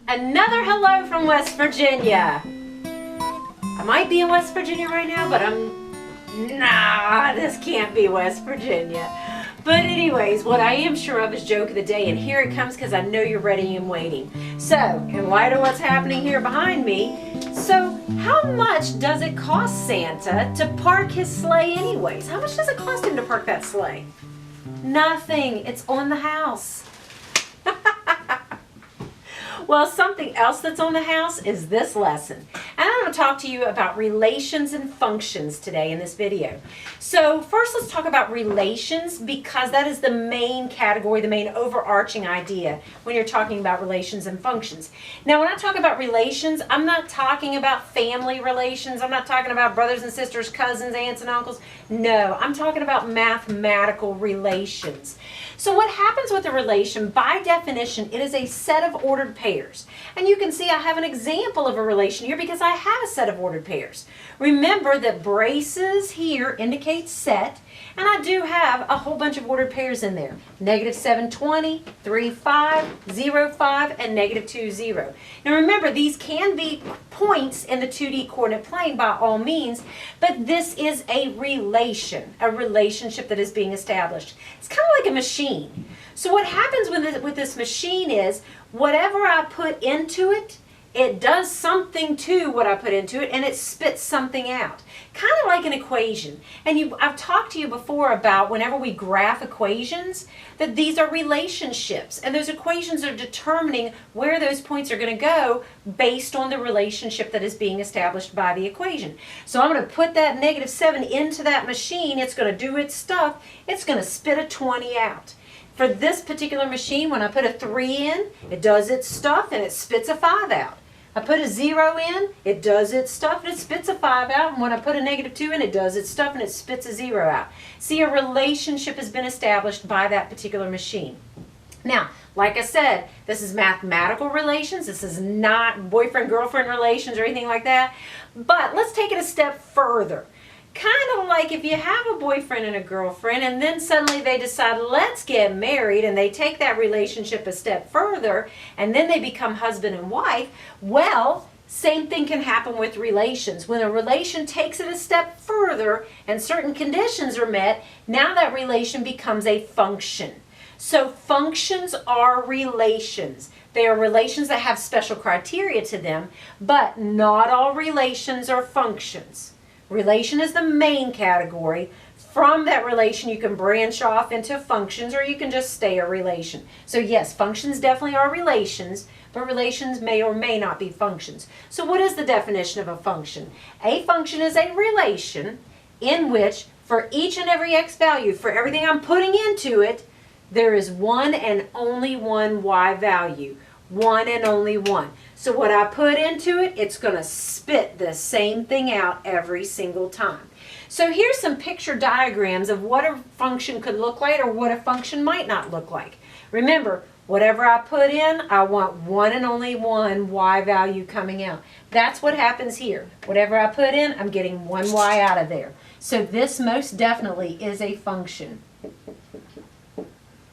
Another hello from West Virginia. I might be in West Virginia right now, but nah, this can't be West Virginia. But anyways, what I am sure of is joke of the day, and here it comes because I know you're ready and waiting. So, in light of what's happening here behind me, so how much does it cost Santa to park his sleigh anyways? How much does it cost him to park that sleigh? Nothing. It's on the house. Well, something else that's on the house is this lesson. And I'm going to talk to you about relations and functions today in this video. So first let's talk about relations, because that is the main category, the main overarching idea when you're talking about relations and functions. Now when I talk about relations, I'm not talking about family relations. I'm not talking about brothers and sisters, cousins, aunts and uncles. No, I'm talking about mathematical relations. So what happens with a relation, by definition, it is a set of ordered pairs. And you can see I have an example of a relation here because I have a set of ordered pairs. Remember that braces here indicate set, and I do have a whole bunch of ordered pairs in there. -720, 35, 05, and -20. Now remember, these can be points in the 2D coordinate plane by all means, but this is a relation, a relationship that is being established. It's kind of like a machine. So what happens with this machine is, whatever I put into it, it does something to what I put into it, and it spits something out. Kind of like an equation. And I've talked to you before about whenever we graph equations, that these are relationships. And those equations are determining where those points are going to go based on the relationship that is being established by the equation. So I'm going to put that -7 into that machine. It's going to do its stuff. It's going to spit a 20 out. For this particular machine, when I put a 3 in, it does its stuff and it spits a 5 out. I put a 0 in, it does its stuff and it spits a 5 out. And when I put a -2 in, it does its stuff and it spits a 0 out. See, a relationship has been established by that particular machine. Now, like I said, this is mathematical relations. This is not boyfriend-girlfriend relations or anything like that. But let's take it a step further. Kind of like if you have a boyfriend and a girlfriend and then suddenly they decide, let's get married, and they take that relationship a step further and then they become husband and wife. Well, same thing can happen with relations. When a relation takes it a step further and certain conditions are met, now that relation becomes a function. So functions are relations. They are relations that have special criteria to them, but not all relations are functions. Relation is the main category. From that relation, you can branch off into functions, or you can just stay a relation. So yes, functions definitely are relations, but relations may or may not be functions. So what is the definition of a function? A function is a relation in which, for each and every x value, for everything I'm putting into it, there is one and only one y value. One and only one. So what I put into it, it's going to spit the same thing out every single time. So here's some picture diagrams of what a function could look like or what a function might not look like. Remember, whatever I put in, I want one and only one y value coming out. That's what happens here. Whatever I put in, I'm getting one y out of there. So this most definitely is a function.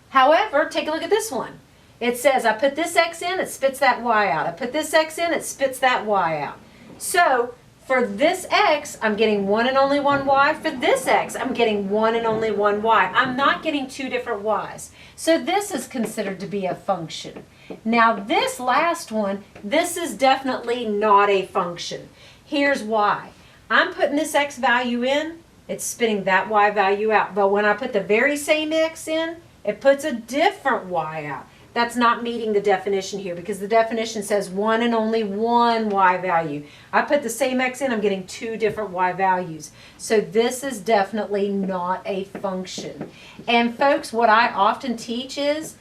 However, take a look at this one. It says I put this x in, it spits that y out. I put this x in, it spits that y out. So for this x, I'm getting one and only one y. For this x, I'm getting one and only one y. I'm not getting two different y's. So this is considered to be a function. Now this last one, this is definitely not a function. Here's why. I'm putting this x value in, it's spitting that y value out. But when I put the very same x in, it puts a different y out. That's not meeting the definition here, because the definition says one and only one y value. I put the same x in, I'm getting two different y values. So this is definitely not a function. And folks, what I often teach is,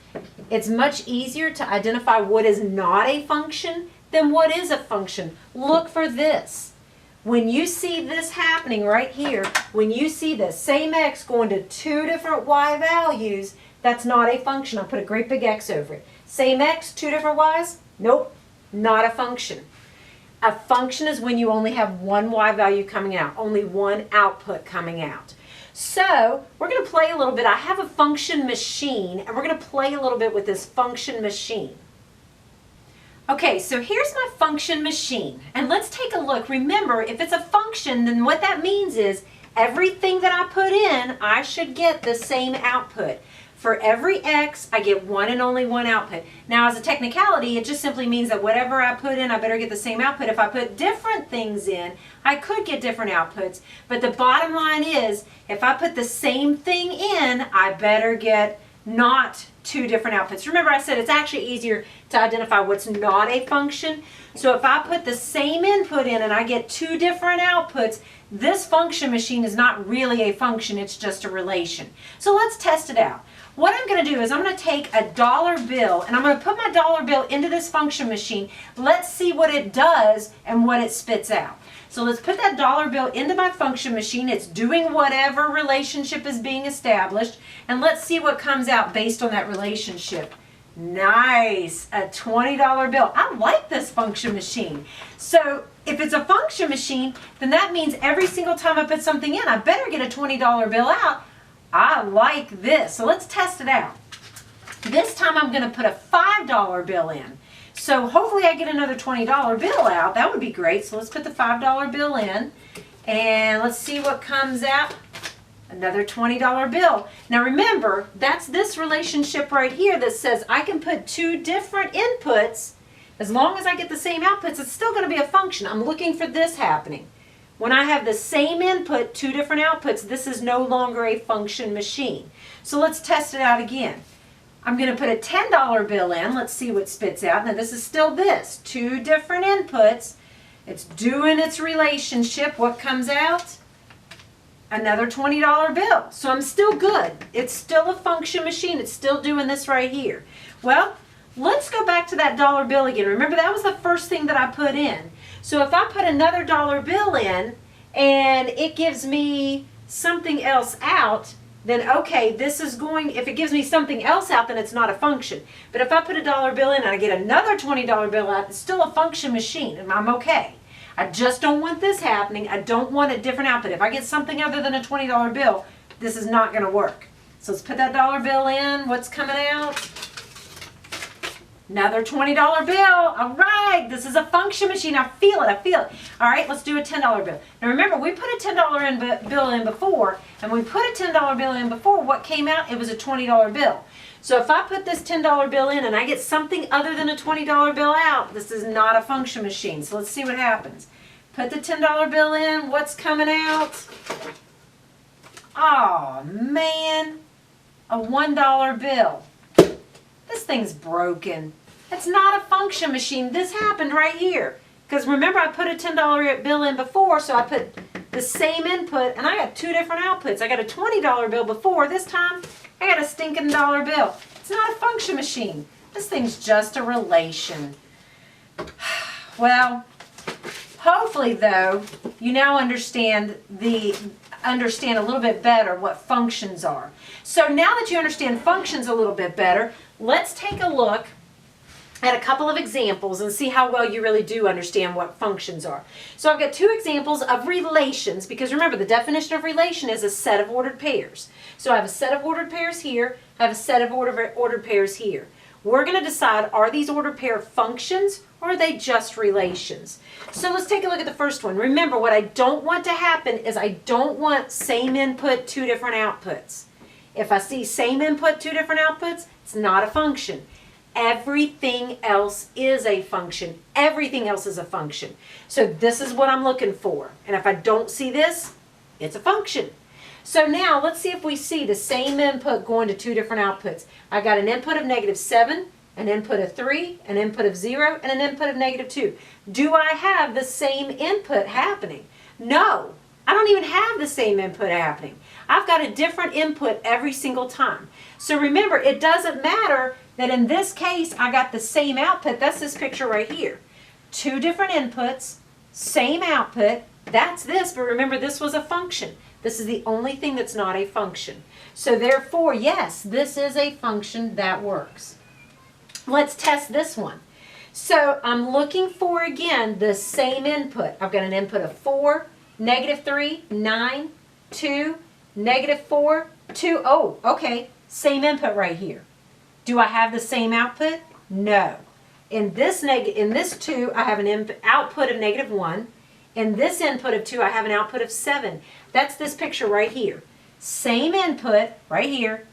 it's much easier to identify what is not a function than what is a function. Look for this. When you see this happening right here, when you see the same x going to two different y values, that's not a function. I'll put a great big X over it. Same X, two different Y's? Nope, not a function. A function is when you only have one Y value coming out, only one output coming out. So we're going to play a little bit. I have a function machine, and we're going to play a little bit with this function machine. Okay, so here's my function machine, and let's take a look. Remember, if it's a function, then what that means is everything that I put in, I should get the same output. For every x, I get one and only one output. Now, as a technicality, it just simply means that whatever I put in, I better get the same output. If I put different things in, I could get different outputs. But the bottom line is, if I put the same thing in, I better get not two different outputs. Remember, I said it's actually easier to identify what's not a function. So if I put the same input in and I get two different outputs, this function machine is not really a function, it's just a relation. So let's test it out. What I'm going to do is I'm going to take a dollar bill and I'm going to put my dollar bill into this function machine. Let's see what it does and what it spits out. So let's put that dollar bill into my function machine. It's doing whatever relationship is being established. And let's see what comes out based on that relationship. Nice, a $20 bill. I like this function machine. So if it's a function machine, then that means every single time I put something in, I better get a $20 bill out. I like this. So let's test it out. This time I'm going to put a $5 bill in. So hopefully I get another $20 bill out. That would be great. So let's put the $5 bill in and let's see what comes out. Another $20 bill. Now remember, that's this relationship right here that says I can put two different inputs. As long as I get the same outputs, it's still going to be a function. I'm looking for this happening. When I have the same input, two different outputs, this is no longer a function machine. So let's test it out again. I'm going to put a $10 bill in. Let's see what spits out. Now this is still this. Two different inputs. It's doing its relationship. What comes out? Another $20 bill. So I'm still good. It's still a function machine. It's still doing this right here. Well, let's go back to that dollar bill again. Remember, that was the first thing that I put in. So if I put another dollar bill in and it gives me something else out, then okay, this is going, if it gives me something else out, then it's not a function. But if I put a dollar bill in and I get another $20 bill out, it's still a function machine and I'm okay. I just don't want this happening. I don't want a different output. If I get something other than a $20 bill, this is not going to work. So let's put that dollar bill in. What's coming out? Another $20 bill. All right, this is a function machine. I feel it. I feel it. All right, let's do a $10 bill. Now remember, we put a $10 bill in before, and when we put a $10 bill in before, what came out? It was a $20 bill. So if I put this $10 bill in and I get something other than a $20 bill out, this is not a function machine. So let's see what happens. Put the $10 bill in. What's coming out? Oh, man. A $1 bill. This thing's broken. It's not a function machine. This happened right here. Because remember, I put a $10 bill in before, so I put the same input, and I got two different outputs. I got a $20 bill before. This time, I got a stinking dollar bill. It's not a function machine. This thing's just a relation. Well, hopefully, though, you now understand a little bit better what functions are. So now that you understand functions a little bit better, let's take a look at a couple of examples and see how well you really do understand what functions are. So I've got two examples of relations, because remember, the definition of relation is a set of ordered pairs. So I have a set of ordered pairs here, I have a set of ordered pairs here. We're going to decide, are these ordered pair functions or are they just relations? So let's take a look at the first one. Remember, what I don't want to happen is I don't want same input, two different outputs. If I see same input, two different outputs, it's not a function. Everything else is a function. Everything else is a function. So this is what I'm looking for. And if I don't see this, it's a function. So now let's see if we see the same input going to two different outputs. I got an input of -7, an input of 3, an input of 0, and an input of -2. Do I have the same input happening? No, I don't even have the same input happening. I've got a different input every single time. So remember, it doesn't matter that in this case I got the same output. That's this picture right here. Two different inputs, same output. That's this, but remember, this was a function. This is the only thing that's not a function. So therefore, yes, this is a function that works. Let's test this one. So I'm looking for, again, the same input. I've got an input of 4, -3, 9, 2, -4, 2. Oh, okay, same input right here. Do I have the same output? No. In this 2, I have an output of -1. In this input of 2, I have an output of 7. That's this picture right here. Same input right here,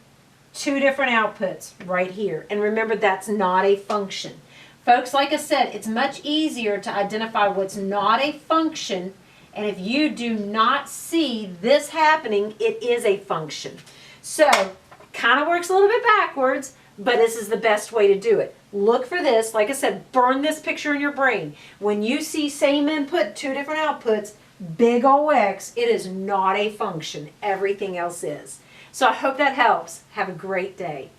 2 different outputs right here. And remember, that's not a function. Folks, like I said, it's much easier to identify what's not a function. And if you do not see this happening, it is a function. So, kind of works a little bit backwards, but this is the best way to do it. Look for this. Like I said, burn this picture in your brain. When you see same input, 2 different outputs, big ol' X, it is not a function. Everything else is. So I hope that helps. Have a great day.